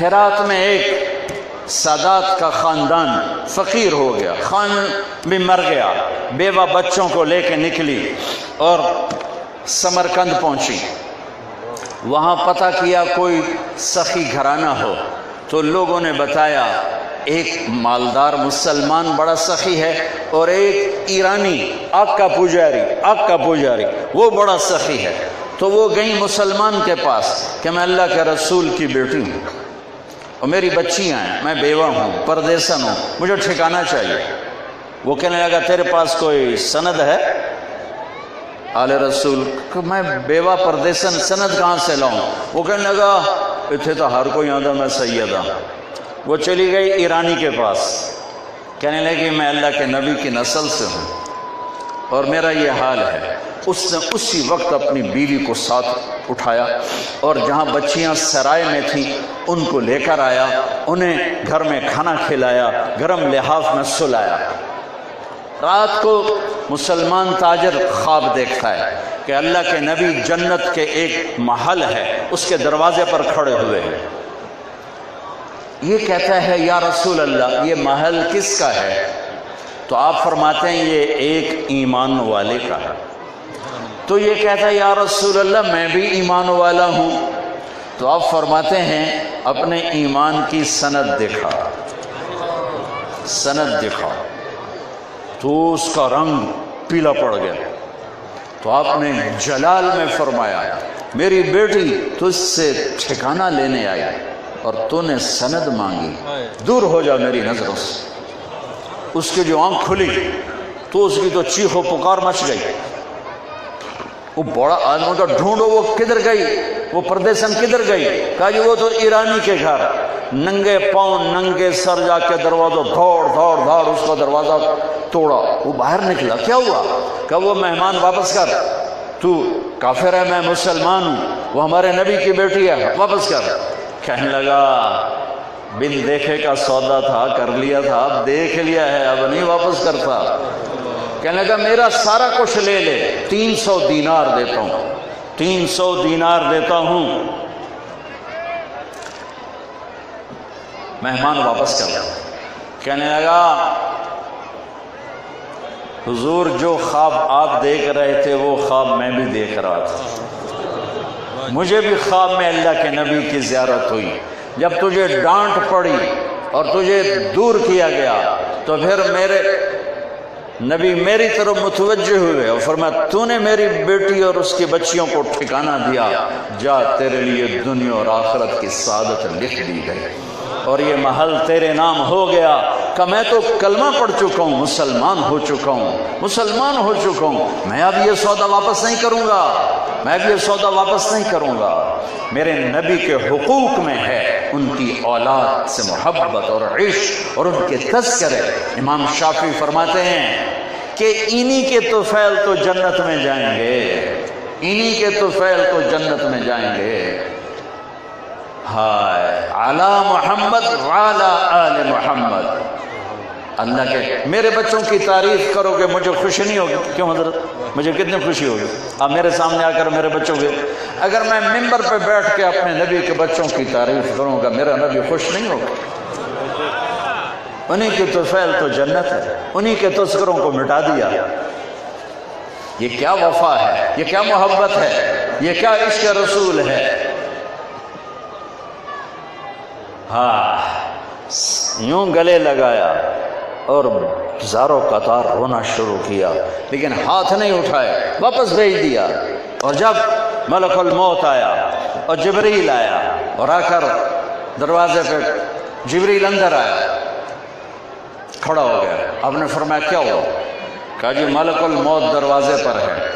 ہرات میں ایک سادات کا خاندان فقیر ہو گیا، خان بھی مر گیا، بیوہ بچوں کو لے کے نکلی اور سمرقند پہنچی۔ وہاں پتہ کیا کوئی سخی گھرانہ ہو، تو لوگوں نے بتایا ایک مالدار مسلمان بڑا سخی ہے اور ایک ایرانی آگ کا پجاری وہ بڑا سخی ہے۔ تو وہ گئی مسلمان کے پاس کہ میں اللہ کے رسول کی بیٹی ہوں اور میری بچیاں ہیں، میں بیوہ ہوں، پردیسن ہوں، مجھے ٹھکانہ چاہیے۔ وہ کہنے لگا تیرے پاس کوئی سند ہے؟ آل رسول کہ میں بیوہ پردیسن سند کہاں سے لاؤں؟ وہ کہنے لگا اتنے تو ہر کوئی آدھا میں سیدہ۔ وہ چلی گئی ایرانی کے پاس، کہنے لگی میں اللہ کے نبی کی نسل سے ہوں اور میرا یہ حال ہے۔ اس نے اسی وقت اپنی بیوی کو ساتھ اٹھایا اور جہاں بچیاں سرائے میں تھیں ان کو لے کر آیا، انہیں گھر میں کھانا کھلایا، گرم لحاف میں سلایا۔ رات کو مسلمان تاجر خواب دیکھتا ہے کہ اللہ کے نبی جنت کے ایک محل ہے، اس کے دروازے پر کھڑے ہوئے ہیں۔ یہ کہتا ہے یا رسول اللہ یہ محل کس کا ہے؟ تو آپ فرماتے ہیں یہ ایک ایمان والے کا ہے۔ تو یہ کہتا ہے یا رسول اللہ میں بھی ایمان والا ہوں۔ تو آپ فرماتے ہیں اپنے ایمان کی سند دکھا۔ تو اس کا رنگ پیلا پڑ گیا۔ تو آپ نے جلال میں فرمایا میری بیٹی تجھ سے ٹھکانہ لینے آئی اور تو نے سند مانگی، دور ہو جا میری نظروں سے۔ اس کی جو آنکھ کھلی تو اس کی تو چیخ و پکار مچ گئی۔ وہ بڑا آدمی کا ڈھونڈو وہ کدھر گئی، وہ پردیسن کدھر گئی؟ کہا جی وہ تو ایرانی کے گھر۔ ننگے پاؤں ننگے سر جا کے دروازہ دوڑ اس کا دروازہ توڑا۔ وہ باہر نکلا، کیا ہوا؟ کہا وہ مہمان واپس کر، تو کافر ہے میں مسلمان ہوں، وہ ہمارے نبی کی بیٹی ہے، واپس کر۔ کہنے لگا بن دیکھے کا سودا تھا، کر لیا تھا، اب دیکھ لیا ہے اب نہیں واپس کرتا۔ کہنے لگا میرا سارا کچھ لے لے، 300 دینار دیتا ہوں، 300 دینار دیتا ہوں۔ مہمان واپس کر لیا۔ کہنے لگا حضور جو خواب آپ دیکھ رہے تھے وہ خواب میں بھی دیکھ رہا تھا، مجھے بھی خواب میں اللہ کے نبی کی زیارت ہوئی۔ جب تجھے ڈانٹ پڑی اور تجھے دور کیا گیا تو پھر میرے نبی میری طرف متوجہ ہوئے اور فرمایا تو نے میری بیٹی اور اس کی بچیوں کو ٹھکانہ دیا، جا تیرے لیے دنیا اور آخرت کی سعادت لکھ دی گئی اور یہ محل تیرے نام ہو گیا۔ کہ میں تو کلمہ پڑھ چکا ہوں، مسلمان ہو چکا ہوں، میں اب یہ سودا واپس نہیں کروں گا، میرے نبی کے حقوق میں ہے ان کی اولاد سے محبت اور عشق اور ان کے تذکرے۔ امام شافعی فرماتے ہیں کہ انہی کے طفیل تو جنت میں جائیں گے، ہائے علی محمد وعلی آل محمد۔ اللہ کے میرے بچوں کی تعریف کرو گے مجھے خوشی نہیں ہوگی؟ کیوں حضرت مجھے کتنی خوشی ہوگی؟ آپ میرے سامنے آ کر میرے بچوں کے، اگر میں ممبر پہ بیٹھ کے اپنے نبی کے بچوں کی تعریف کروں گا میرا نبی خوش نہیں ہوگا؟ انہی کی طفیل تو جنت ہے، انہی کے تذکروں کو مٹا دیا۔ یہ کیا وفا ہے، یہ کیا محبت ہے، یہ کیا عشق رسول ہے۔ یوں گلے لگایا اور زاروں قطار رونا شروع کیا، لیکن ہاتھ نہیں اٹھائے، واپس بھیج دیا۔ اور جب ملک الموت آیا اور جبریل آیا اور آ کر دروازے پہ جبریل اندر آیا، کھڑا ہو گیا۔ آپ نے فرمایا کیا ہوا؟ کہا جی ملک الموت دروازے پر ہے،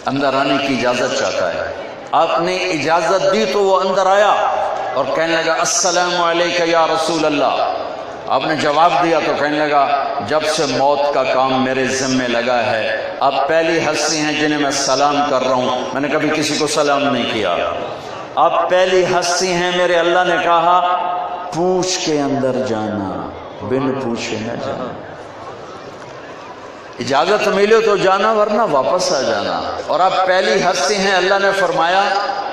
اندر آنے کی اجازت چاہتا ہے۔ آپ نے اجازت دی تو وہ اندر آیا اور کہنے لگا السلام علیکہ یا رسول اللہ۔ آپ نے جواب دیا تو کہنے لگا جب سے موت کا کام میرے ذمے لگا ہے آپ پہلی ہستی ہیں جنہیں میں سلام کر رہا ہوں، میں نے کبھی کسی کو سلام نہیں کیا، آپ پہلی ہستی ہیں۔ میرے اللہ نے کہا پوچھ کے اندر جانا، بن پوچھے نہ جانا، اجازت ملے تو جانا ورنہ واپس آ جانا۔ اور آپ پہلی ہستی ہیں، اللہ نے فرمایا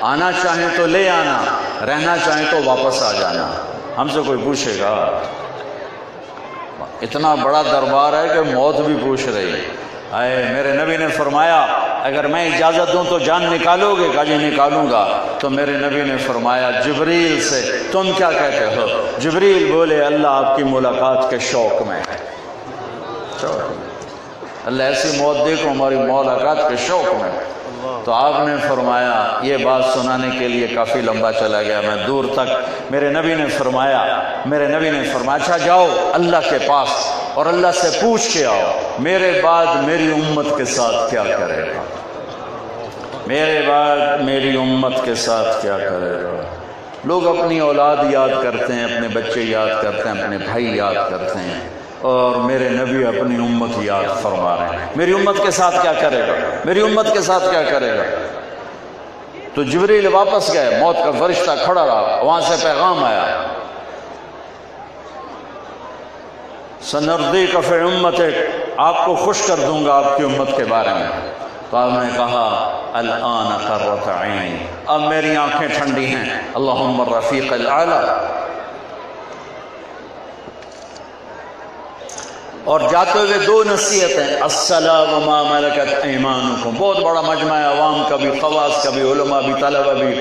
آنا چاہیں تو لے آنا، رہنا چاہیں تو واپس آ جانا، ہم سے کوئی پوچھے گا؟ اتنا بڑا دربار ہے کہ موت بھی پوچھ رہی ہے۔ میرے نبی نے فرمایا اگر میں اجازت دوں تو جان نکالو گے؟ کہا جی نکالوں گا۔ تو میرے نبی نے فرمایا جبریل سے تم کیا کہتے ہو؟ جبریل بولے اللہ آپ کی ملاقات کے شوق میں ہے، اللہ ایسی موت دیکھو ہماری ملاقات کے شوق میں۔ تو آپ نے فرمایا یہ بات سنانے کے لیے کافی لمبا چلا گیا میں دور تک۔ میرے نبی نے فرمایا اچھا جاؤ اللہ کے پاس اور اللہ سے پوچھ کے آؤ میرے بعد میری امت کے ساتھ کیا کرے گا، میرے بعد میری امت کے ساتھ کیا کرے گا۔ لوگ اپنی اولاد یاد کرتے ہیں، اپنے بچے یاد کرتے ہیں، اپنے بھائی یاد کرتے ہیں، اور میرے نبی اپنی امت یاد فرما رہے ہیں میری امت کے ساتھ کیا کرے گا، میری امت کے ساتھ کیا کرے گا۔ تو جبریل واپس گئے، موت کا فرشتہ کھڑا رہا، وہاں سے پیغام آیا سنردیک فی امتک، آپ کو خوش کر دوں گا آپ کی امت کے بارے میں۔ تو آپ نے کہا الآن قرۃ عینی، اب میری آنکھیں ٹھنڈی ہیں، اللہم الرفیق الاعلی۔ اور جاتے ہوئے دو نصیحتیں، الصلاۃ وما ملکت ایمانکم، بہت بڑا مجمع ہے، عوام کا بھی، خواص کا بھی، علماء بھی، طلبہ بھی۔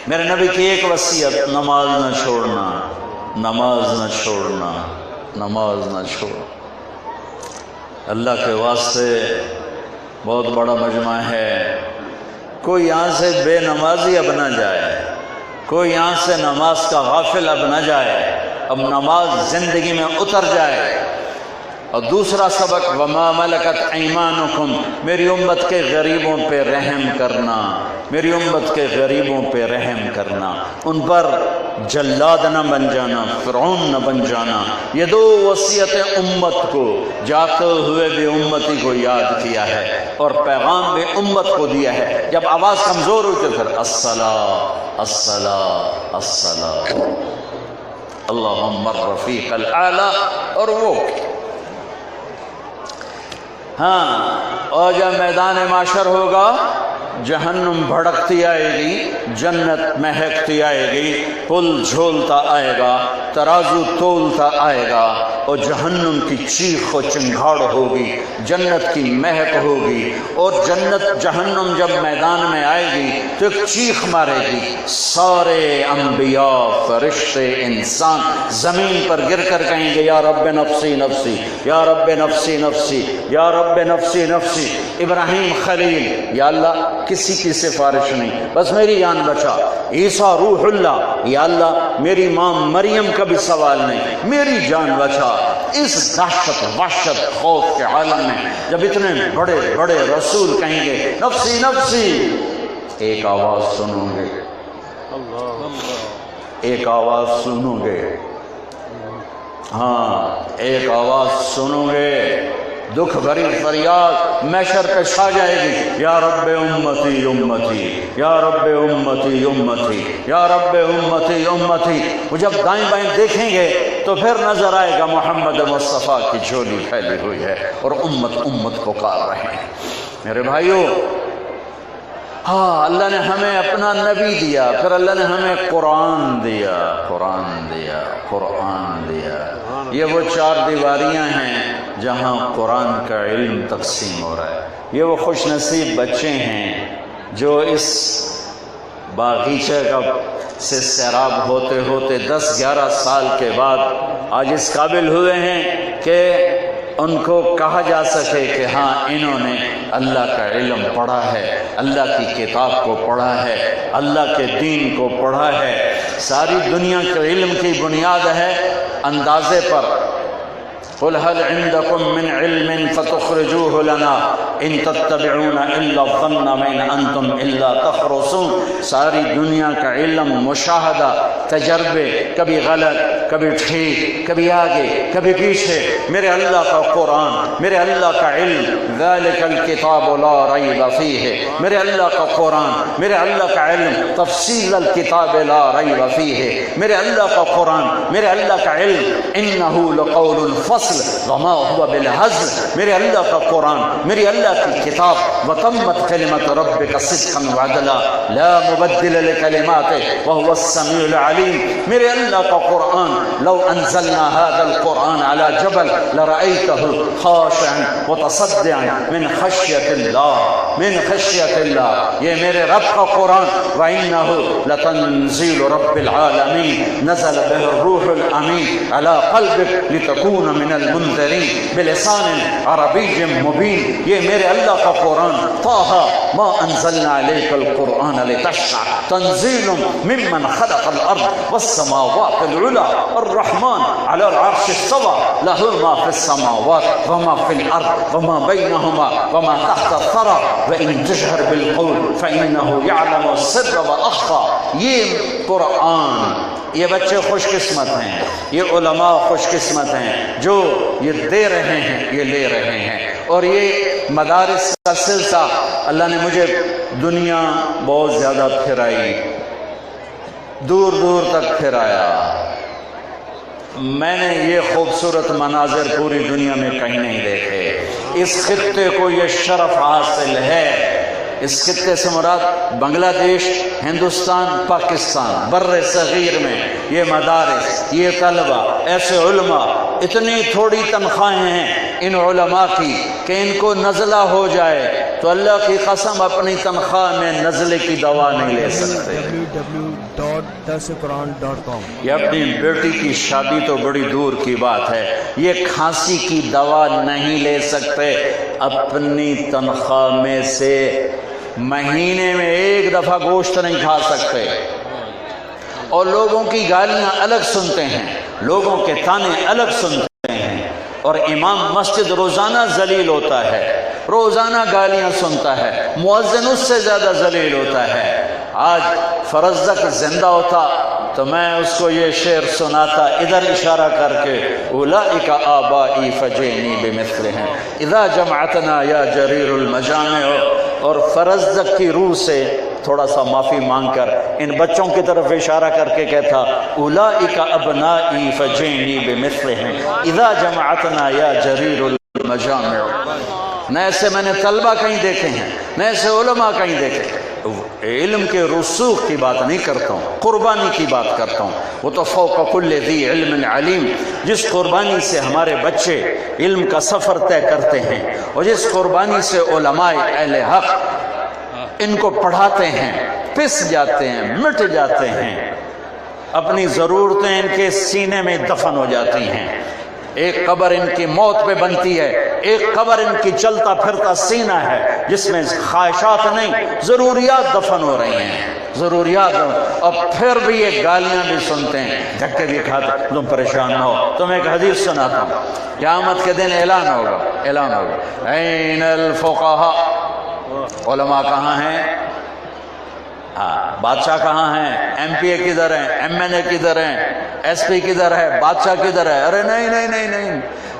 میرے نبی کی ایک وصیت، نماز نہ چھوڑنا، نماز نہ چھوڑنا، نماز نہ چھوڑ۔ اللہ کے واسطے بہت بڑا مجمع ہے، کوئی یہاں سے بے نمازی اب نہ جائے، کوئی یہاں سے نماز کا غافل اب نہ جائے، اب نماز زندگی میں اتر جائے۔ اور دوسرا سبق وما ملکت ایمانکم، میری امت کے غریبوں پہ رحم کرنا، میری امت کے غریبوں پہ رحم کرنا، ان پر جلاد نہ بن جانا، فرعون نہ بن جانا۔ یہ دو وصیتیں امت کو جاتے ہوئے بھی امتی کو یاد کیا ہے اور پیغام بھی امت کو دیا ہے۔ جب آواز کمزور ہوئی تو پھر الصلاۃ الصلاۃ الصلاۃ، اللہم الرفیق الاعلی۔ اور وہ اور جب میدان معاشر ہوگا جہنم بھڑکتی آئے گی، جنت مہکتی آئے گی، پل جھولتا آئے گا، ترازو تولتا آئے گا، اور جہنم کی چیخ و چنگھاڑ ہوگی، جنت کی مہک ہوگی۔ اور جہنم جب میدان میں آئے گی تو ایک چیخ مارے گی، سارے انبیاء، فرشتے، انسان زمین پر گر کر کہیں گے یا رب نفسی نفسی، یا رب نفسی نفسی، یا رب نفسی نفسی۔ ابراہیم خلیل، یا اللہ کسی کی سفارش نہیں، بس میری جان بچا۔ عیسیٰ روح اللہ، یا اللہ میری ماں مریم کا بھی سوال نہیں، میری جان بچا۔ اس دہشت وحشت خوف کے عالم میں جب اتنے بڑے بڑے رسول کہیں گے نفسی نفسی، ایک آواز سنو گے، ایک آواز سنو گے، ایک آواز سنو گے، دکھ بھری فریاد محشر پہ چھا جائے گی، یا رب امتی امتی، یا رب امتی امتی، یا رب امتی امتی۔ وہ جب دائیں بائیں دیکھیں گے تو پھر نظر آئے گا محمد مصطفیٰ کی جھولی پھیلی ہوئی ہے اور امت امت پکار رہے ہیں۔ میرے بھائیوں، اللہ نے ہمیں اپنا نبی دیا، پھر اللہ نے ہمیں قرآن دیا، قرآن دیا، قرآن دیا۔ یہ وہ چار دیواریاں ہیں جہاں قرآن کا علم تقسیم ہو رہا ہے۔ یہ وہ خوش نصیب بچے ہیں جو اس باغیچے کا سے سیراب ہوتے ہوتے 10-11 سال کے بعد آج اس قابل ہوئے ہیں کہ ان کو کہا جا سکے کہ ہاں انہوں نے اللہ کا علم پڑھا ہے، اللہ کی کتاب کو پڑھا ہے، اللہ کے دین کو پڑھا ہے۔ ساری دنیا کے علم کی بنیاد ہے اندازے پر، قل هل عندكم من علم فتخرجوه لنا ان تتبعون الا الظن وان انتم الا تخرصون۔ ساری دنیا کا علم، مشاہدہ، تجربے، کبھی غلط کبھی ٹھیک کبھی آگے کبھی پیچھے، میرے اللہ کا قرآن، میرے اللہ کا علم، ذالک الکتاب لا ریب فیہ، میرے اللہ کا قرآن، میرے اللہ کا علم، تفصیل الکتاب لا ریب فیہ، میرے اللہ کا قرآن، میرے اللہ کا علم، انہ لقول الفصل وما هو بالہزل، میرے اللہ کا قرآن، میری اللہ کی کتاب، وتمت کلمۃ ربک صدقا وعدلا لا مبدل لکلماتہ وهو السمیع العلیم، میرے اللہ کا قرآن، لو انزلنا هذا القرآن على جبل لرأيته خاشعا متصدعا من خشیۃ اللہ، من خشیۃ اللہ، یہ میرے رب کا قرآن، وإنه لتنزيل رب العالمین نزل به الروح الامین على قلبك لتكون من المنذرین بلسان عربی مبین، یہ میرے اللہ کا قرآن، طه ما انزلنا عليك القرآن لتشقى تنزيل ممن خلق الارض والسماوات العلى الرحمن على العرش استوى له ما في السماوات وما في الارض وما بينهما وما تحت الثرى وان تجهر بالقول فانه يعلم السر واخفى، یہ قرآن، یہ بچے خوش قسمت ہیں، یہ علماء خوش قسمت ہیں جو یہ دے رہے ہیں، یہ لے رہے ہیں۔ اور یہ مدارس کا سلسلہ اللہ نے مجھے دنیا بہت زیادہ پھرائی، دور دور تک پھرایا، میں نے یہ خوبصورت مناظر پوری دنیا میں کہیں نہیں دیکھے۔ اس خطے کو یہ شرف حاصل ہے، اس خطے سے مراد بنگلہ دیش، ہندوستان، پاکستان، بر صغیر میں یہ مدارس، یہ طلبہ، ایسے علماء، اتنی تھوڑی تنخواہیں ہیں ان علماء کی کہ ان کو نزلہ ہو جائے تو اللہ کی قسم اپنی تنخواہ میں نزلے کی دوا نہیں لے سکتے۔ یہ اپنی بیٹی کی شادی تو بڑی دور کی بات ہے، یہ کھانسی کی دوا نہیں لے سکتے، اپنی تنخواہ میں سے مہینے میں ایک دفعہ گوشت نہیں کھا سکتے، اور لوگوں کی گالیاں الگ سنتے ہیں، لوگوں کے تانے الگ سنتے ہیں، اور امام مسجد روزانہ ذلیل ہوتا ہے، روزانہ گالیاں سنتا ہے، مؤذن اس سے زیادہ ذلیل ہوتا ہے۔ آج فرزدق زندہ ہوتا تو میں اس کو یہ شعر سناتا، ادھر اشارہ کر کے، اولئک آبائی فجئنی بمثلہم اذا جمعتنا یا جریر المجامع، اور فرزدق کی روح سے تھوڑا سا معافی مانگ کر ان بچوں کی طرف اشارہ کر کے کہتا، اولئک ابنائی فجئنی بمثلہم اذا جمعتنا یا جریر المجامع۔ نہ ایسے میں نے طلبہ کہیں دیکھے ہیں، نہ ایسے علماء کہیں دیکھے۔ علم کے رسوخ کی بات نہیں کرتا ہوں، قربانی کی بات کرتا ہوں۔ وہ تو فوق کل ذی علم علیم، جس قربانی سے ہمارے بچے علم کا سفر طے کرتے ہیں، اور جس قربانی سے علماء اہل حق ان کو پڑھاتے ہیں، پس جاتے ہیں، مٹ جاتے ہیں، اپنی ضرورتیں ان کے سینے میں دفن ہو جاتی ہیں۔ ایک قبر ان کی موت پہ بنتی ہے، ایک قبر ان کی چلتا پھرتا سینہ ہے جس میں خواہشات نہیں، ضروریات دفن ہو رہی ہیں، ضروریات، اور پھر بھی یہ گالیاں بھی سنتے ہیں، دھکے بھی کھاتے۔ تم پریشان نہ ہو، تمہیں ایک حدیث سناتا ہوں، قیامت کے دن اعلان ہوگا، اعلان ہوگا، این الفقہاء، علماء کہاں ہیں؟ بادشاہ کہاں ہیں؟ ایم پی اے کدھر ہیں؟ ایم این اے کدھر ہیں؟ ایس پی کدھر ہے؟ بادشاہ کدھر ہے؟ ارے نہیں نہیں نہیں نہیں،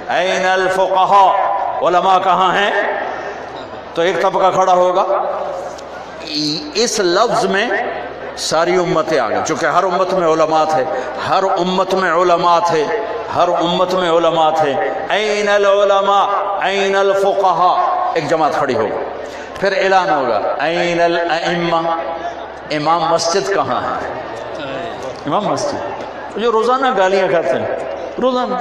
این الفقہاء، علماء کہاں ہیں؟ تو ایک طبقہ کھڑا ہوگا، اس لفظ میں ساری امتیں آ گئی، چونکہ ہر امت میں علماء تھے، ہر امت میں علماء تھے، ہر امت میں علماء تھے۔ این العلماء این الفقہاء، ایک جماعت کھڑی ہوگی، پھر اعلان ہوگا این الائمہ، امام مسجد کہاں ہے؟ امام مسجد جو روزانہ گالیاں کھاتے ہیں، روزانہ،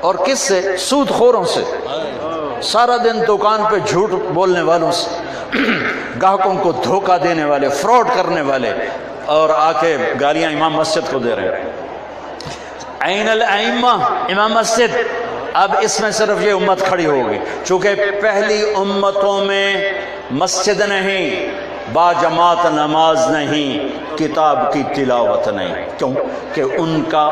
اور کس سے؟ سود خوروں سے، سارا دن دکان پہ جھوٹ بولنے والوں سے، گاہکوں کو دھوکہ دینے والے، فراڈ کرنے والے، اور آ کے گالیاں امام مسجد کو دے رہے ہیں۔ این الائمہ، امام مسجد۔ اب اس میں صرف یہ امت کھڑی ہوگی، چونکہ پہلی امتوں میں مسجد نہیں، با جماعت نماز نہیں، کتاب کی تلاوت نہیں، کیوں کہ ان کا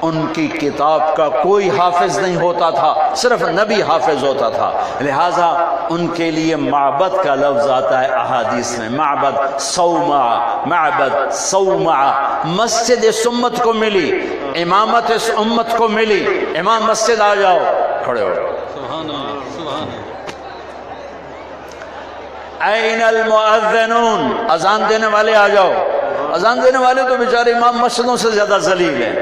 ان کی کتاب کا کوئی حافظ نہیں ہوتا تھا، صرف نبی حافظ ہوتا تھا، لہٰذا ان کے لیے معبد کا لفظ آتا ہے احادیث میں، معبد صومعہ، معبد صومعہ۔ مسجد اس امت کو ملی، امامت اس امت کو ملی، امام مسجد آ جاؤ، کھڑے ہو۔ این المؤذنون، اذان دینے والے آ جاؤ۔ اذان دینے والے تو بیچارے امام مسجدوں سے زیادہ ذلیل ہیں،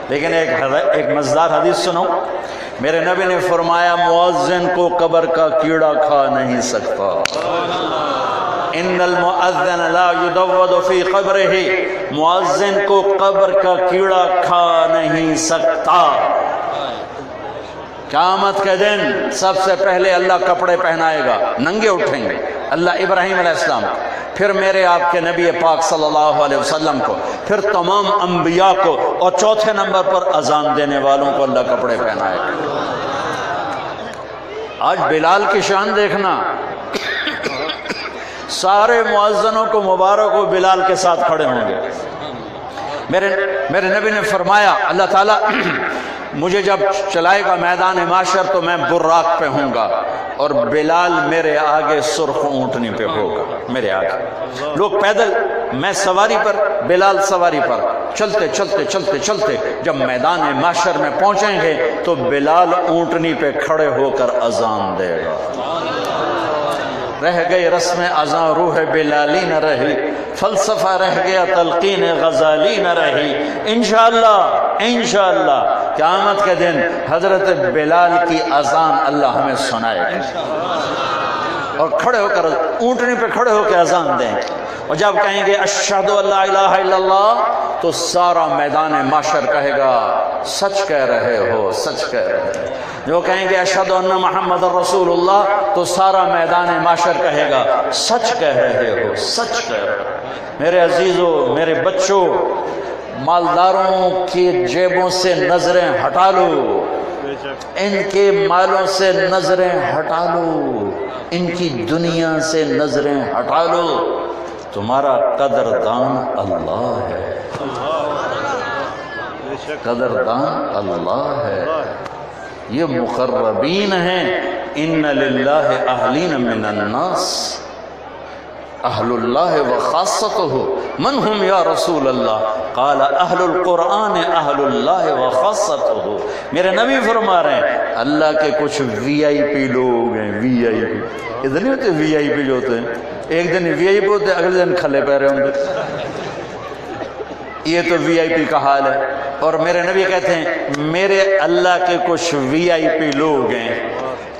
لیکن ایک مزدار حدیث سنو، میرے نبی نے فرمایا مؤذن کو قبر کا کیڑا کھا نہیں سکتا۔ ان المؤذن لا يدود فی قبرہ، مؤذن کو قبر کا کیڑا کھا نہیں سکتا۔ قیامت کے دن سب سے پہلے اللہ کپڑے پہنائے گا، ننگے اٹھیں گے اللہ ابراہیم علیہ السلام، پھر میرے آپ کے نبی پاک صلی اللہ علیہ وسلم کو، پھر تمام انبیاء کو، اور چوتھے نمبر پر اذان دینے والوں کو اللہ کپڑے پہنائے گا۔ آج بلال کی شان دیکھنا، سارے مؤذنوں کو مبارک ہو، بلال کے ساتھ کھڑے ہوں گے۔ میرے نبی نے فرمایا اللہ تعالیٰ مجھے جب چلائے گا میدان معاشر تو میں براق پہ ہوں گا، اور بلال میرے آگے سرخ اونٹنی پہ ہوگا، میرے آگے لوگ پیدل، میں سواری پر، بلال سواری پر، چلتے چلتے چلتے چلتے جب میدان معاشر میں پہنچیں گے تو بلال اونٹنی پہ کھڑے ہو کر اذان دے گا۔ رہ گئی رسم اذان روح بلالی نہ رہی، فلسفہ رہ گیا تلقین غزالی نہ رہی۔ انشاءاللہ انشاءاللہ قیامت کے دن حضرت بلال کی اذان اللہ ہمیں سنائے گا، اور کھڑے ہو کر اونٹنی پہ کھڑے ہو کے اذان دیں، اور جب کہیں گے اشہدو ان لا الہ الا اللہ تو سارا میدان معاشر کہے گا سچ کہہ رہے ہو، سچ کہہ رہے ہو۔ جو کہیں گے اشہدو ان محمد رسول اللہ تو سارا میدان معاشر کہے گا سچ کہہ رہے ہو، سچ کہہ رہے ہو۔ میرے عزیزوں، میرے بچوں، مالداروں کی جیبوں سے نظریں ہٹا لو، ان کے مالوں سے نظریں ہٹا لو، ان کی دنیا سے نظریں ہٹا لو، تمہارا قدردان اللہ ہے، قدردان اللہ ہے۔ یہ مقربین ہیں، ان للہ اہلین من الناس، اہل اللہ و خاصتہ من ہم یا رسول اللہ، قال اہل القرآن اہل اللہ و خاصتہ۔ میرے نبی فرما رہے ہیں اللہ کے کچھ وی آئی پی لوگ ہیں، وی آئی پی، ادھر نہیں ہوتے وی آئی پی جو ہوتے ہیں، ایک دن وی آئی پی ہوتے اگلے دن کھلے پہ رہے ہوں گے، یہ تو وی آئی پی کا حال ہے۔ اور میرے نبی کہتے ہیں میرے اللہ کے کچھ وی آئی پی لوگ ہیں،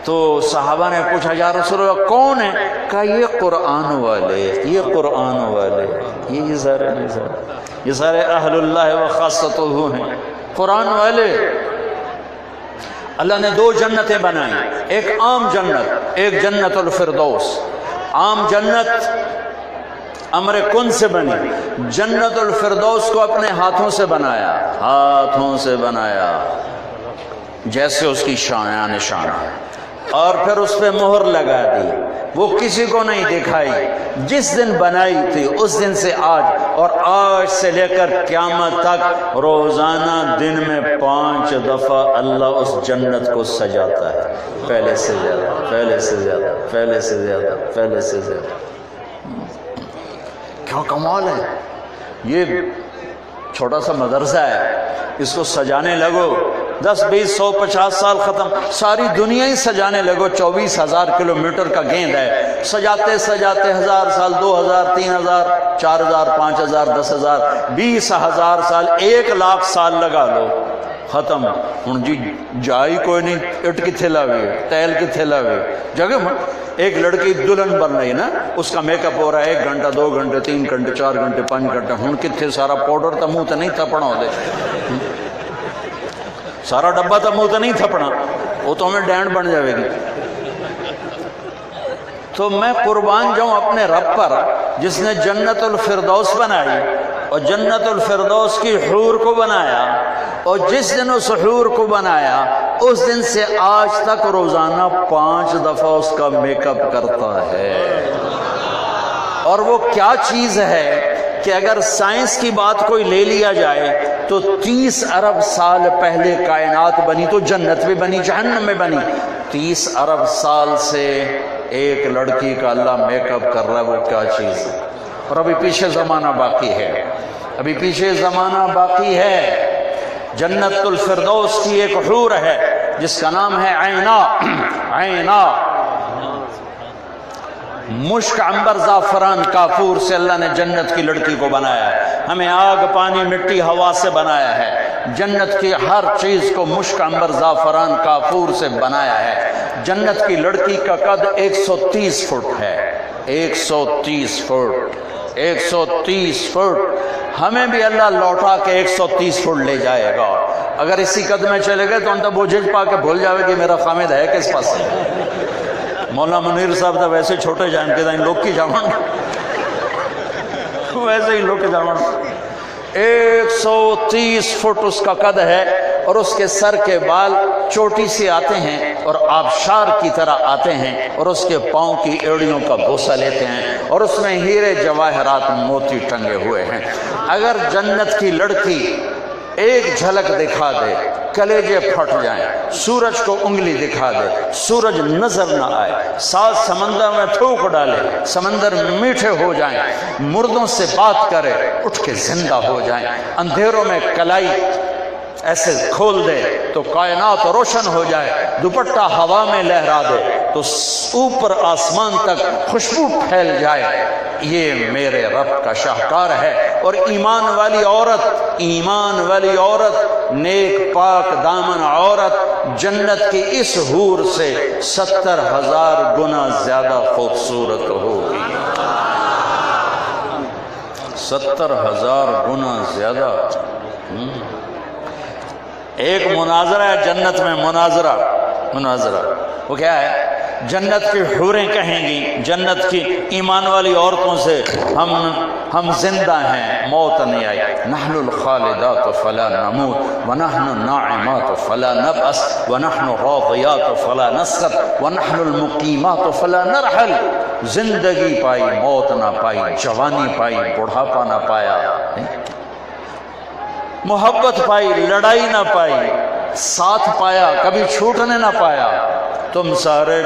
تو صحابہ نے پوچھا یا رسول اللہ کون ہے؟ کہا یہ قرآن والے، یہ قرآن والے، یہ سارے اہل اللہ و خاصتہ ہیں، قرآن والے۔ اللہ نے دو جنتیں بنائیں، ایک عام جنت، ایک جنت الفردوس۔ عام جنت امر کن سے بنی، جنت الفردوس کو اپنے ہاتھوں سے بنایا، ہاتھوں سے بنایا جیسے اس کی شان نشان ہے، اور پھر اس پہ مہر لگا دی، وہ کسی کو نہیں دکھائی۔ جس دن بنائی تھی اس دن سے آج، اور آج سے لے کر قیامت تک روزانہ دن میں 5 دفعہ اللہ اس جنت کو سجاتا ہے، پہلے سے زیادہ، پہلے سے زیادہ، پہلے سے زیادہ، پہلے سے زیادہ۔ کیا کمال ہے! یہ چھوٹا سا مدرسہ ہے، اس کو سجانے لگو 10 20 100 50 سال ختم، ساری دنیا ہی سجانے لگو، 24,000 کلومیٹر کا گیند ہے، سجاتے سجاتے 1000 سال، 2000 3000 4000 5000 10,000 20,000 سال، 1,00,000 سال لگا لو، ختم۔ ہوں جی جائی کوئی نہیں، اٹ کتھے لاوے، تیل کتھے لاوے، جگہ ایک لڑکی دلہن بن رہی نا، اس کا میک اپ ہو رہا ہے 1 گھنٹہ 2 گھنٹے 3 گھنٹے 4 گھنٹے 5 گھنٹے، ہوں کتھے سارا پاؤڈر تو منہ تے نہیں تھپنا ہو دے، سارا ڈبا تو منہ تے نہیں تھپنا، وہ تو ہمیں ڈینڈ بن جاوے گی۔ تو میں قربان جاؤں اپنے رب پر جس نے جنت الفردوس بنائی، اور جنت الفردوس کی حور کو بنایا، اور جس دن اس حور کو بنایا اس دن سے آج تک روزانہ 5 دفعہ اس کا میک اپ کرتا ہے۔ اور وہ کیا چیز ہے کہ اگر سائنس کی بات کوئی لے لیا جائے تو 30 ارب سال پہلے کائنات بنی تو جنت بھی بنی جہنم میں بنی. 30 ارب سال سے ایک لڑکی کا اللہ میک اپ کر رہا ہے، وہ کیا چیز ہے؟ اور ابھی پیچھے زمانہ باقی ہے، ابھی پیچھے زمانہ باقی ہے. جنت الفردوس کی ایک حور ہے جس کا نام ہے عینا. عینا مشک عنبر زعفران کافور سے اللہ نے جنت کی لڑکی کو بنایا ہے. ہمیں آگ پانی مٹی ہوا سے بنایا ہے، جنت کی ہر چیز کو مشک عنبر زعفران کافور سے بنایا ہے. جنت کی لڑکی کا قد 130 فٹ ہے. 130 فٹ 130 فٹ. ہمیں بھی اللہ لوٹا کے 130 فٹ لے جائے گا. اگر اسی قد میں چلے گئے تو انت بوجھل پا کے بھول جاوے کہ میرا خامد ہے کس پاس. مولا منیر صاحب تو ویسے چھوٹے جان کے لوگ کی جاون ویسے ہی لوگ کے جاون. 130 فٹ اس کا قد ہے اور اس کے سر کے بال چوٹی سے آتے ہیں اور آبشار کی طرح آتے ہیں اور اس کے پاؤں کی ایڑیوں کا بوسہ لیتے ہیں اور اس میں ہیرے جواہرات موتی ٹنگے ہوئے ہیں. اگر جنت کی لڑکی ایک جھلک دکھا دے کلیجے پھٹ جائیں، سورج کو انگلی دکھا دے سورج نظر نہ آئے، 7 سمندر میں تھوک ڈالے سمندر میٹھے ہو جائیں، مردوں سے بات کرے اٹھ کے زندہ ہو جائیں، اندھیروں میں کلائی ایسے کھول دے تو کائنات روشن ہو جائے، دوپٹہ ہوا میں لہرا دے تو اوپر آسمان تک خوشبو پھیل جائے، یہ میرے رب کا شاہکار ہے. اور ایمان والی عورت نیک پاک دامن عورت جنت کی اس حور سے 70,000 گنا زیادہ خوبصورت ہوگی. 70,000 گنا زیادہ. ایک مناظرہ ہے جنت میں، مناظرہ وہ کیا ہے؟ جنت کی حوریں کہیں گی جنت کی ایمان والی عورتوں سے ہم زندہ ہیں، موت نہیں آئی. نحن الخالدات فلا نموت ونحن الناعمات فلا نبأس ونحن الراضيات فلا نسخط ونحن المقيمات فلا نرحل. زندگی پائی، موت نہ پائی، جوانی پائی، بڑھاپا نہ پایا، محبت پائی، لڑائی نہ پائی، ساتھ پایا، کبھی چھوٹنے نہ پایا. تم سارے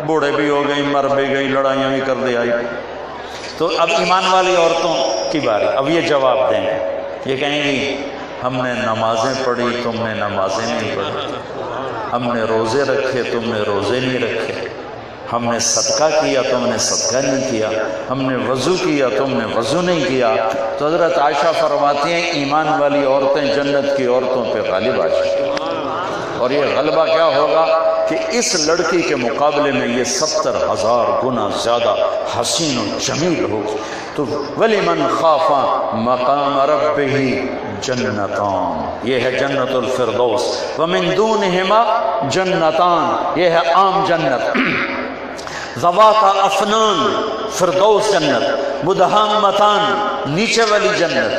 بوڑھے بھی ہو گئی، مر بھی گئی، لڑائیاں بھی کر دے آئی. تو اب ایمان والی عورتوں کی باری. اب یہ جواب دیں گے، یہ کہیں گی ہم نے نمازیں پڑھی تم نے نمازیں نہیں پڑھی، ہم نے روزے رکھے تم نے روزے نہیں رکھے، ہم نے صدقہ کیا تم نے صدقہ نہیں کیا، ہم نے وضو کیا تم نے وضو نہیں کیا. تو حضرت عائشہ فرماتی ہیں ایمان والی عورتیں جنت کی عورتوں پہ غالب آ جائیں. اور یہ غلبہ کیا ہوگا کہ اس لڑکی کے مقابلے میں یہ 70,000 گنا زیادہ حسین و جمیل ہوگی. تو وَلِمَنْ خَافَ مَقَامَ رَبِّهِ جنتان، یہ ہے جنت الفردوس. وَمِن دُونِهِمَا جنتان، یہ ہے عام جنت. ذوات افنان فردوس جنت. مدہامتان نیچے والی جنت.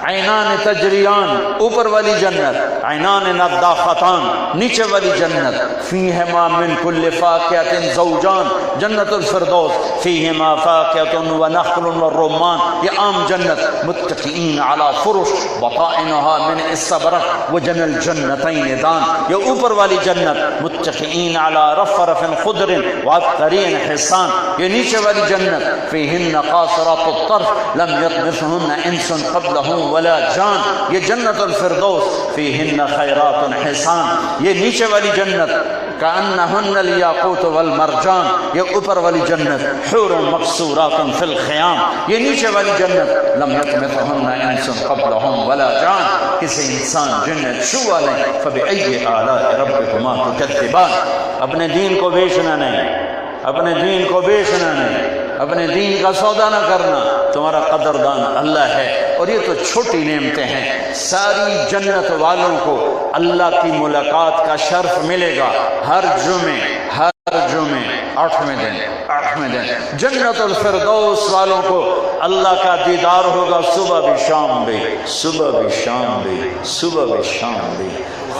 عینان تجریان اوپر والی جنت. عینان نداختان نیچے والی جنت. فیہما من کل فاکہۃ زوجان جنت الفردوس. فیہما فاکہۃ ونخل والرمان، یہ عام جنت. متکئین علی فرش بطائنها من استبرق وجنى الجنتین دان، یہ اوپر والی جنت. متکئین علی رفرف خضر وعبقری حسان، یہ نیچے والی جنت. فیہن قاصرات الطرف لم یطمثهن انس قبلهم ولا جان، یہ جنت الفردوس. فیہن خیرات حسان، یہ نیچے والی جنت. کأنہن الیاقوت والمرجان، یہ اوپر والی جنت. حور مقصورات فی الخیام، یہ نیچے والی جنت. لم یطمثهن انس قبلهم ولا جان، کسی انسان جنت چھوا نہیں. فبأی آلاء ربکما تکذبان. اپنے دین کو بیچنا نہیں، اپنے دین کو بیچنا نہیں، اپنے دین کا سودا نہ کرنا. تمہارا قدردان اللہ ہے. اور یہ تو چھوٹی نعمتیں ہیں. ساری جنت والوں کو اللہ کی ملاقات کا شرف ملے گا ہر جمعے 8ویں دن. جنت الفردوس والوں کو اللہ کا دیدار ہوگا صبح بھی شام بھی، صبح بھی شام بھی، صبح بھی شام بھی.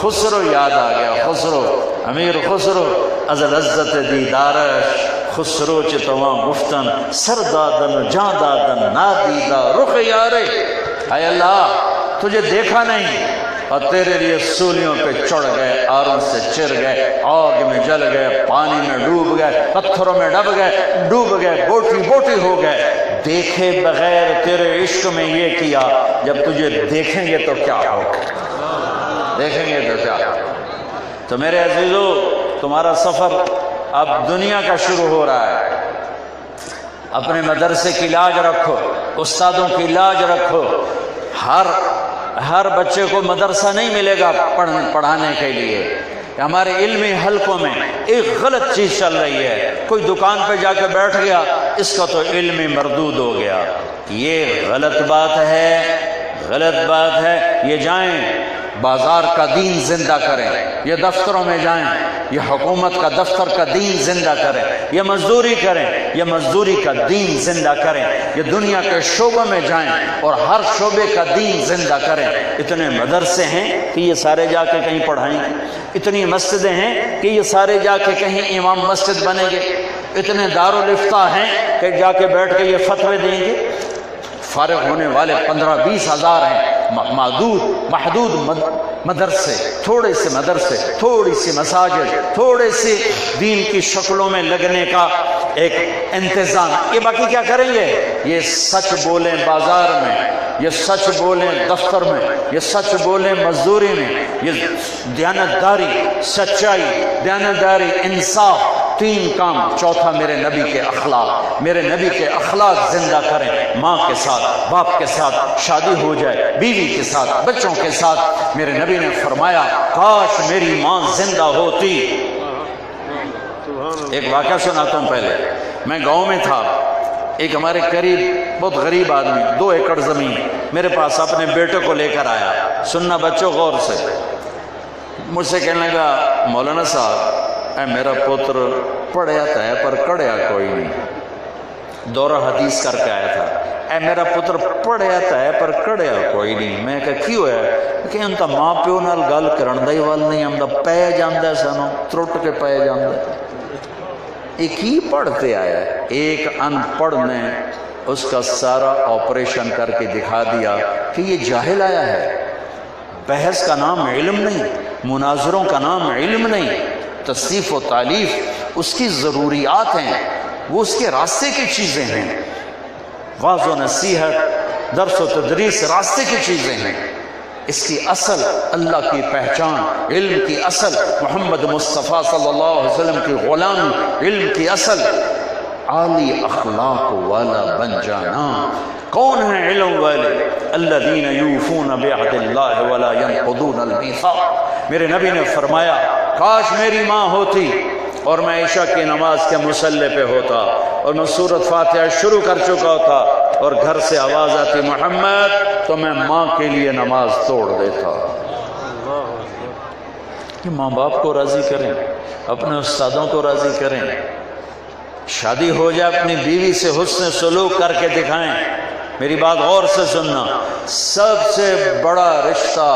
خسرو یاد آ گیا، خسرو امیر خسرو از لذت دیدارش خسرو چ تواں گفتن سر دادن جاں دادن نادیدہ رخ یارے. اے اللہ تجھے دیکھا نہیں اور تیرے لیے سولیوں پہ چڑھ گئے، آروں سے چر گئے، آگ میں جل گئے، پانی میں ڈوب گئے، پتھروں میں ڈوب گئے، بوٹی بوٹی ہو گئے، دیکھے بغیر تیرے عشق میں یہ کیا، جب تجھے دیکھیں گے تو کیا ہوگا، دیکھیں گے تو کیا ہوگا۔ تو میرے عزیزو، تمہارا سفر اب دنیا کا شروع ہو رہا ہے۔ اپنے مدرسے کی لاج رکھو، استادوں کی لاج رکھو۔ ہر بچے کو مدرسہ نہیں ملے گا پڑھانے کے لیے۔ ہمارے علمی حلقوں میں ایک غلط چیز چل رہی ہے، کوئی دکان پہ جا کے بیٹھ گیا، اس کا تو علمی مردود ہو گیا۔ یہ غلط بات ہے، غلط بات ہے۔ یہ جائیں بازار کا دین زندہ کریں، یہ دفتروں میں جائیں، یہ حکومت کا دفتر کا دین زندہ کریں، یہ مزدوری کریں، یہ مزدوری کا دین زندہ کریں، یہ دنیا کے شعبوں میں جائیں اور ہر شعبے کا دین زندہ کریں۔ اتنے مدرسے ہیں کہ یہ سارے جا کے کہیں پڑھائیں گے، اتنی مسجدیں ہیں کہ یہ سارے جا کے کہیں امام مسجد بنیں گے، اتنے دارالافتاء ہیں کہ جا کے بیٹھ کے یہ فتوے دیں گے۔ فارغ ہونے والے 15-20 ہزار ہیں، محدود مدرسے، تھوڑے سے مدرسے، تھوڑی سی مساجد، تھوڑے سے دین کی شکلوں میں لگنے کا ایک انتظام۔ یہ باقی کیا کریں گے؟ یہ سچ بولیں بازار میں، یہ سچ بولیں دفتر میں، یہ سچ بولیں مزدوری میں، یہ دیانتداری، سچائی، دیانتداری، انصاف، 3 کام۔ چوتھا میرے نبی کے اخلاق، میرے نبی کے اخلاق زندہ کریں۔ ماں کے ساتھ، باپ کے ساتھ شادی ہو جائے، بیوی کے ساتھ، بچوں کے ساتھ۔ میرے نبی نے فرمایا کاش میری ماں زندہ ہوتی۔ ایک واقعہ سناتا ہوں۔ پہلے میں گاؤں میں تھا، ایک ہمارے قریب بہت غریب آدمی 2 ایکڑ زمین میرے پاس اپنے بیٹے کو لے کر آیا۔ سننا بچوں غور سے، مجھ سے کہنے لگا مولانا صاحب اے میرا پتر پڑھیا تو ہے پر کڑیا کوئی نہیں۔ دورہ حدیث کر کے آیا تھا۔ اے میرا پتر پڑھیا تو ہے پر کڑیا کوئی نہیں۔ میں کہا کیوں ہے؟ کہ ہم تو ماں پیو نال گل کرن دا ہی وال نہیں، ہم تو پے جاندا سانو ترٹ کے پے جاندا۔ ایک ہی پڑھ کے آیا ہے۔ ایک ان پڑھ نے اس کا سارا آپریشن کر کے دکھا دیا کہ یہ جاہل آیا ہے۔ بحث کا نام علم نہیں، مناظروں کا نام علم نہیں، تصنیف و تالیف اس کی ضروریات ہیں، وہ اس کے راستے کی چیزیں ہیں۔ واعظ و نصیحت، درس و تدریس راستے کی چیزیں ہیں۔ اس کی اصل اللہ کی پہچان، علم کی اصل محمد مصطفیٰ صلی اللہ علیہ وسلم کی غلامی، علم کی اصل عالی اخلاق والا بن جانا۔ کون ہیں علم والے؟ الذین یوفون بعہد اللہ ولا ینقضون المیثاق۔ میرے نبی نے فرمایا کاش میری ماں ہوتی اور میں عشاء کی نماز کے مصلی پہ ہوتا اور میں سورۃ فاتحہ شروع کر چکا ہوتا اور گھر سے آواز آتی محمد، تو میں ماں کے لیے نماز توڑ دیتا۔ کہ ماں باپ کو راضی کریں، اپنے استادوں کو راضی کریں، شادی ہو جائے اپنی بیوی سے حسن سلوک کر کے دکھائیں۔ میری بات غور سے سننا، سب سے بڑا رشتہ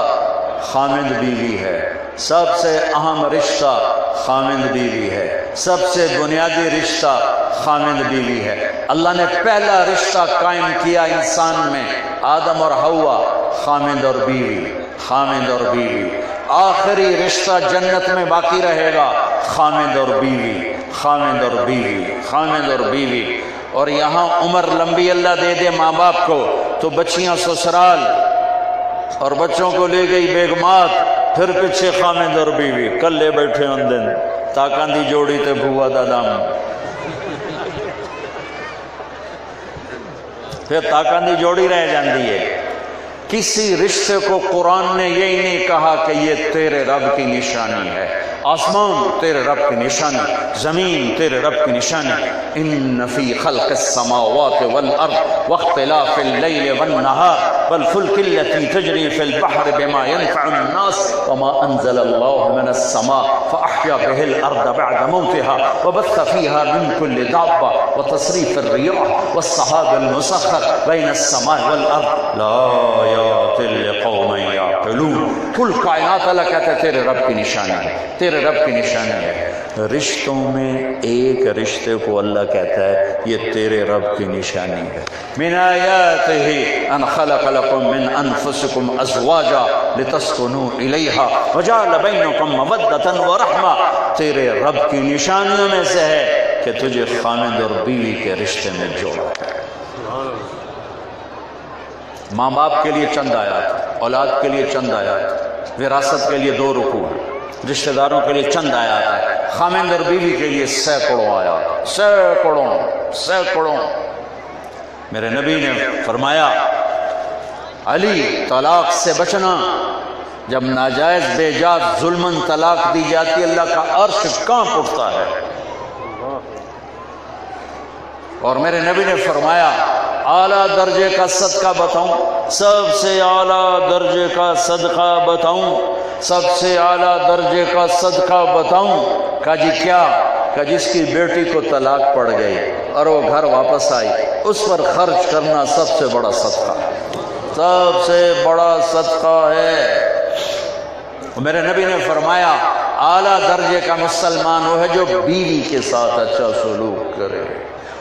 خامند بیوی ہے، سب سے اہم رشتہ خامند بیوی ہے، سب سے بنیادی رشتہ خامند بیوی ہے۔ اللہ نے پہلا رشتہ قائم کیا انسان میں، آدم اور حوا، خامند اور بیوی، خامند اور بیوی۔ آخری رشتہ جنت میں باقی رہے گا، خامند اور بیوی، خامند اور بیوی، خامند اور بیوی۔ اور یہاں عمر لمبی اللہ دے دے ماں باپ کو تو بچیاں سسرال اور بچوں کو لے گئی بیگمات، پھر پیچھے خامند اور بیوی کلے بیٹھے ان دن تاکاں دی جوڑی تے بھوا دا دم، پھر تاکاں دی جوڑی رہ جاندی ہے۔ کسی رشتے کو قرآن نے یہی نہیں کہا کہ یہ تیرے رب کی نشانی ہے۔ آسمان تیرے رب کی نشانی، زمین تیرے رب کی نشانی۔ ان فی خلق السماوات والارض واختلاف اللیل والنہار والفلک التي تجری فی البحر بما ينفع الناس وما انزل اللہ من السماء فاحیا به الارض بعد موتها وبث فيها من كل دابة وتصریف الرياح والسحاب المسخر بین السماء والارض لآیات لقوم یعقلون۔ کل کائنات اللہ کہتا ہے تیرے رب کی نشانی ہے، تیرے رب کی نشانی ہے۔ رشتوں میں ایک رشتے کو اللہ کہتا ہے یہ تیرے رب کی نشانی ہے۔ من آیاتہ ان خلق لکم من انفسکم ازواجا لتسکنوا الیہا وجعل بینکم مودۃ ورحمہ، تیرے رب کی نشانیوں میں سے ہے کہ تجھے خامد اور بیوی کے رشتے میں جوڑا ہے۔ ماں باپ کے لیے چند آیات، اولاد کے لیے چند آیات، وراثت کے لیے 2 رکوع، رشتہ داروں کے لیے چند آیات ہے، خامد اور بیوی کے لیے سینکڑوں آیات، سینکڑوں۔ میرے نبی نے فرمایا علی طلاق سے بچنا، جب ناجائز بے جاز ظلماً طلاق دی جاتی اللہ کا عرش کانپ اٹھتا ہے۔ اور میرے نبی نے فرمایا اعلیٰ درجے کا صدقہ بتاؤں، سب سے اعلیٰ درجے کا صدقہ بتاؤں، سب سے اعلیٰ درجے کا صدقہ بتاؤں؟ کہا جی کیا؟ کہ جس کی بیٹی کو طلاق پڑ گئی اور وہ گھر واپس آئی، اس پر خرچ کرنا سب سے بڑا صدقہ ہے، سب سے بڑا صدقہ ہے۔ میرے نبی نے فرمایا اعلیٰ درجے کا مسلمان وہ ہے جو بیوی کے ساتھ اچھا سلوک کرے۔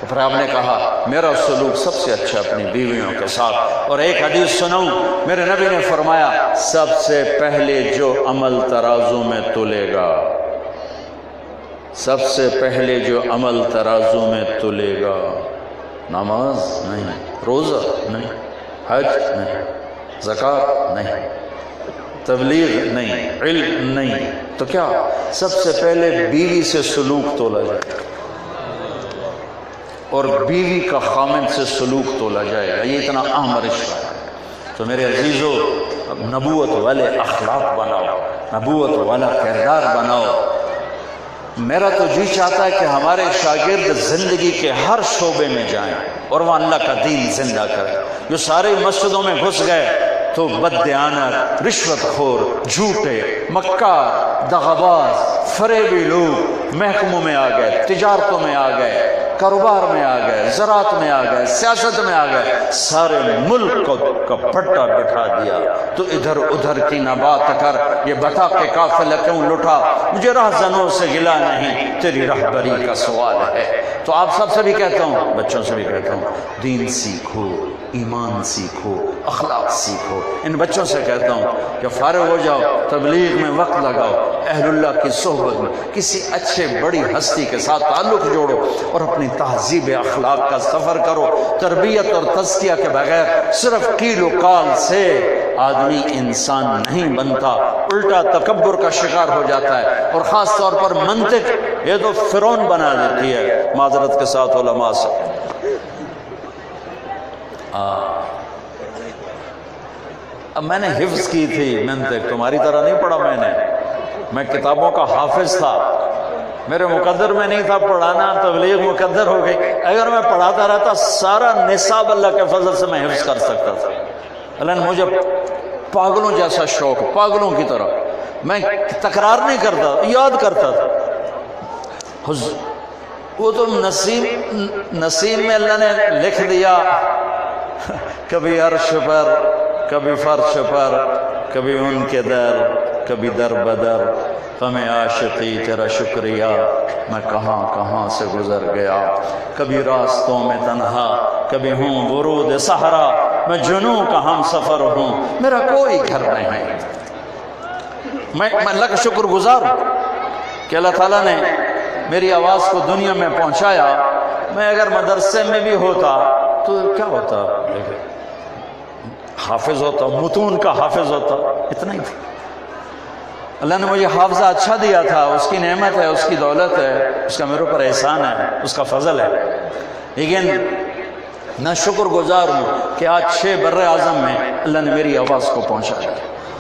پھر آپ نے کہا میرا سلوک سب سے اچھا اپنی بیویوں کے ساتھ۔ اور ایک حدیث سناؤں، میرے نبی نے فرمایا سب سے پہلے جو عمل ترازو میں تلے گا، سب سے پہلے جو عمل ترازو میں تلے گا، نماز نہیں، روزہ نہیں، حج نہیں، زکوٰۃ نہیں، تبلیغ نہیں، علم نہیں، تو کیا؟ سب سے پہلے بیوی سے سلوک تولا جائے اور بیوی کا خامد سے سلوک تولا جائے گا۔ یہ اتنا اہم رشتہ ہے۔ تو میرے عزیزو، نبوت والے اخلاق بناؤ، نبوت والا کردار بناؤ۔ میرا تو جی چاہتا ہے کہ ہمارے شاگرد زندگی کے ہر شعبے میں جائیں اور وہ اللہ کا دین زندہ کریں۔ جو سارے مسجدوں میں گھس گئے تو بددیانت، رشوت خور، جھوٹے، مکار، دغاباز، فریبی لوگ محکموں میں آ گئے، تجارتوں میں آ گئے، کاروبار میں آ گئے، زراعت میں آ گئے، سیاست میں آ گئے، سارے ملک کا پٹا بٹھا دیا۔ تو ادھر ادھر کی نہ بات کر، یہ بتا کہ قافلہ کیوں لٹا، مجھے رہزنوں سے گلا نہیں، تیری رہبری کا سوال ہے۔ تو آپ سب سے بھی کہتا ہوں، بچوں سے بھی کہتا ہوں، دین سیکھو، ایمان سیکھو، اخلاق سیکھو۔ ان بچوں سے کہتا ہوں کہ فارغ ہو جاؤ، تبلیغ میں وقت لگاؤ، اہل اللہ کی صحبت میں کسی اچھے بڑی ہستی کے ساتھ تعلق جوڑو اور اپنی تہذیب اخلاق کا سفر کرو۔ تربیت اور تزکیہ کے بغیر صرف قیل و قال سے آدمی انسان نہیں بنتا، الٹا تکبر کا شکار ہو جاتا ہے۔ اور خاص طور پر منطق یہ تو فرعون بنا دیتی ہے، معذرت کے ساتھ علماء سے۔ اب میں نے حفظ کی تھی منطق، تمہاری طرح نہیں پڑھا میں کتابوں کا حافظ تھا، میرے مقدر میں نہیں تھا پڑھانا، تبلیغ مقدر ہو گئی۔ اگر میں پڑھاتا رہتا سارا نصاب اللہ کے فضل سے میں حفظ کر سکتا تھا، لیکن مجھے پاگلوں جیسا شوق، پاگلوں کی طرح میں تکرار نہیں کرتا، یاد کرتا تھا۔ وہ تو نصیب میں اللہ نے لکھ دیا، کبھی عرش پر، کبھی فرش پر، کبھی ان کے در، کبھی در بدر، ہمیں عاشقی تیرا شکریہ، میں کہاں کہاں سے گزر گیا، کبھی راستوں میں تنہا، کبھی ہوں ورود صحرا، میں جنوں کا ہم سفر ہوں، میرا کوئی گھر نہیں۔ میں اللہ کا شکر گزار ہوں کہ اللہ تعالیٰ نے میری آواز کو دنیا میں پہنچایا۔ میں اگر مدرسے میں بھی ہوتا تو کیا ہوتا، حافظ ہوتا، متون کا حافظ ہوتا، اتنا ہی تھا۔ اللہ نے مجھے حافظہ اچھا دیا تھا، اس کی نعمت ہے، اس کی دولت ہے، اس کا میرے اوپر احسان ہے، اس کا فضل ہے۔ لیکن میں شکر گزار ہوں کہ آج 6 بر اعظم میں اللہ نے میری آواز کو پہنچا دیا۔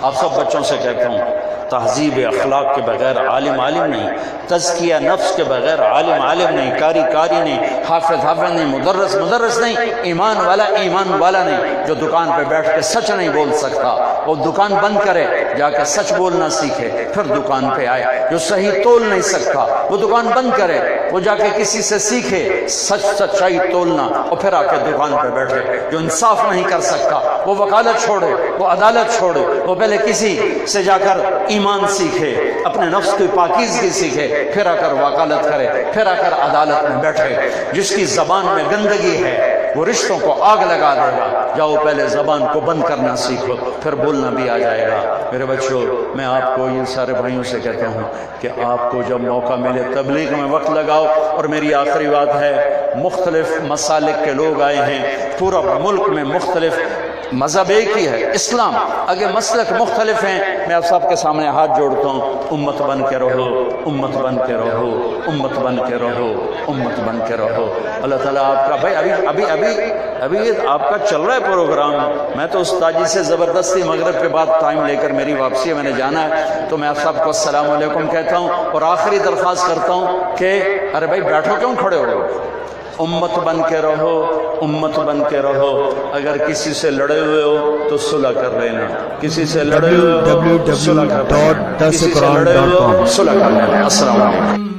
آپ سب بچوں سے کہتا ہوں، تہذیب اخلاق کے بغیر عالم عالم نہیں، تزکیہ نفس کے بغیر عالم عالم نہیں، کاری کاری نہیں، حافظ حافظ نہیں، مدرس مدرس نہیں، ایمان والا نہیں۔ جو دکان پہ بیٹھ کے سچ نہیں بول سکتا وہ دکان بند کرے، جا کے سچ بولنا سیکھے، پھر دکان پہ آئے۔ جو صحیح تول نہیں سکتا وہ دکان بند کرے، وہ جا کے کسی سے سیکھے سچائی تولنا، اور پھر آ کے دکان پہ بیٹھے۔ جو انصاف نہیں کر سکتا وہ وکالت چھوڑے، وہ عدالت چھوڑے، وہ پہلے کسی سے جا کر ایمان سیکھے، اپنے نفس کی پاکیزگی سیکھے، پھر آ کر وکالت کرے، پھر آ کر عدالت میں بیٹھے۔ جس کی زبان میں گندگی ہے وہ رشتوں کو آگ لگا دے گا۔ جاؤ پہلے زبان کو بند کرنا سیکھو، پھر بولنا بھی آ جائے گا۔ میرے بچوں، میں آپ کو ان سارے بھائیوں سے کہتا ہوں کہ آپ کو جب موقع ملے تبلیغ میں وقت لگاؤ۔ اور میری آخری بات ہے، مختلف مسالک کے لوگ آئے ہیں، پورا ملک میں مختلف مذہب ایک ہی ہے اسلام، اگر مسلک مختلف ہیں، میں آپ سب کے سامنے ہاتھ جوڑتا ہوں، امت بن کے رہو، امت بن کے رہو، امت بن کے رہو، امت بن کے رہو۔ اللہ تعالیٰ آپ کا بھائی ابھی آپ کا چل رہا ہے پروگرام، میں تو استاجی سے زبردستی مغرب کے بعد ٹائم لے کر میری واپسی ہے، میں نے جانا ہے، تو میں آپ سب کو السلام علیکم کہتا ہوں اور آخری درخواست کرتا ہوں کہ ارے بھائی بیٹھو، کیوں کھڑے ہو؟ امت بن کے رہو، امت بن کے رہو۔ اگر کسی سے لڑے ہوئے ہو تو صلح کر لینا، کسی سے لڑے ہوئے ہو صلح کر لینا، کسی سے لڑے ہوئے ہو صلح کر لینا۔ السلام علیکم۔